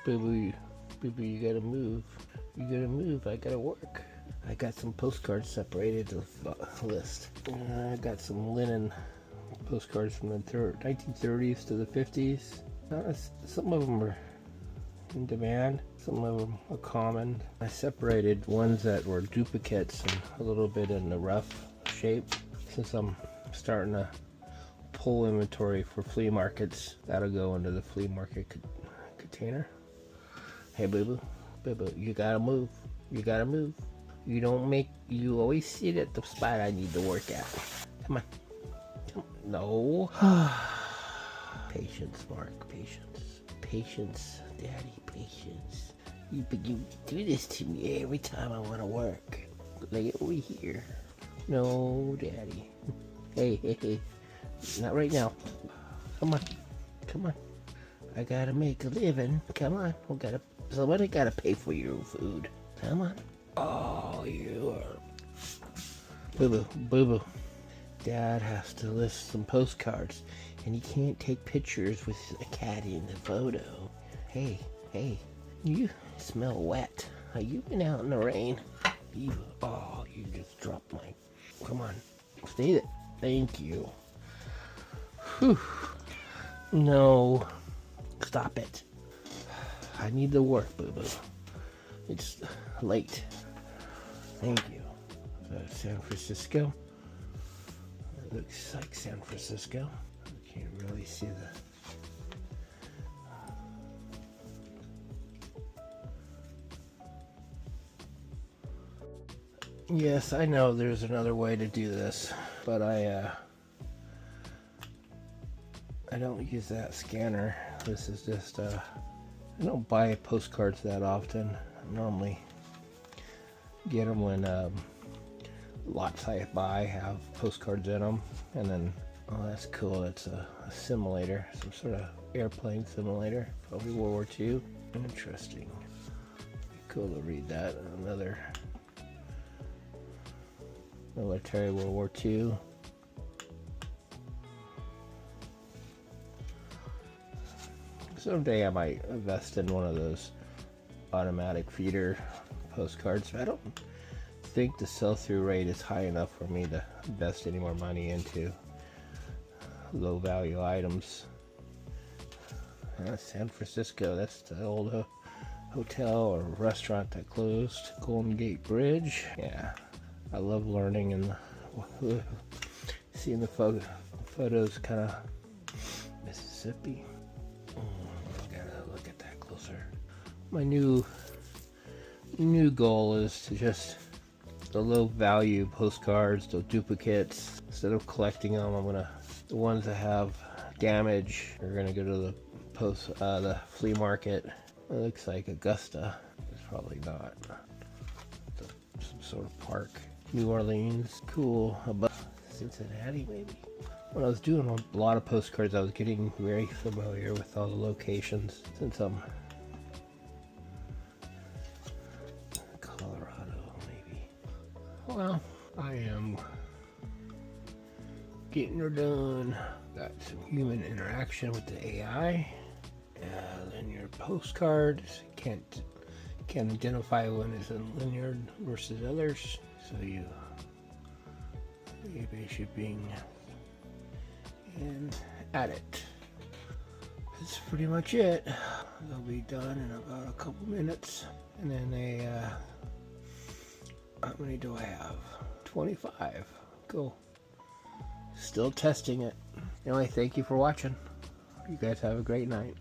Boo boo, you gotta move. You gotta move. I gotta work. I got some postcards separated to the list. I got some linen postcards from the 1930s to the 50s. Some of them are in demand. Some of them are common. I separated ones that were duplicates and a little bit in the rough shape. Since I'm starting to pull inventory for flea markets, that'll go into the flea market container. Hey boo boo, you gotta move. You gotta move. You always sit at the spot I need to work at. Come on. No. Patience, Mark, patience. Patience, Daddy, patience. You do this to me every time I want to work. Lay it over here. No, Daddy. Hey. Not right now. Come on. I gotta make a living. Come on. Somebody gotta pay for your food. Come on. Oh, you are... Boo-boo. Dad has to list some postcards, and he can't take pictures with a cat in the photo. Hey, you smell wet. Have you been out in the rain? You just dropped my... Come on, stay there. Thank you. Whew. No, stop it. I need to work, boo-boo. It's late. Thank you. San Francisco. It looks like San Francisco. I can't really see the... Yes, I know there's another way to do this, but I don't use that scanner. This is just I don't buy postcards that often. I normally get them when lots I buy have postcards in them, and then that's cool. It's a simulator, some sort of airplane simulator, probably World War II. Interesting. Cool to read that. Another military World War II. Someday I might invest in one of those automatic feeder postcards. I don't think the sell-through rate is high enough for me to invest any more money into low value items. San Francisco, that's the old hotel or restaurant that closed. Golden Gate Bridge. Yeah, I love learning and seeing the photos. Kind of Mississippi. Gotta look at that closer. My new goal is to just the low value postcards, the duplicates. Instead of collecting them, the ones that have damage are gonna go to the flea market. It looks like Augusta. It's probably not. It's some sort of park. New Orleans, cool. About Cincinnati, maybe. When I was doing a lot of postcards, I was getting very familiar with all the locations. Since I'm Colorado, maybe. Well, I am getting her done. Got some human interaction with the AI. Linear postcards. Can't identify one as a linear versus others. So you should be and add it. That's pretty much it. They'll be done in about a couple minutes. And then how many do I have? 25. Cool. Still testing it. Anyway, thank you for watching. You guys have a great night.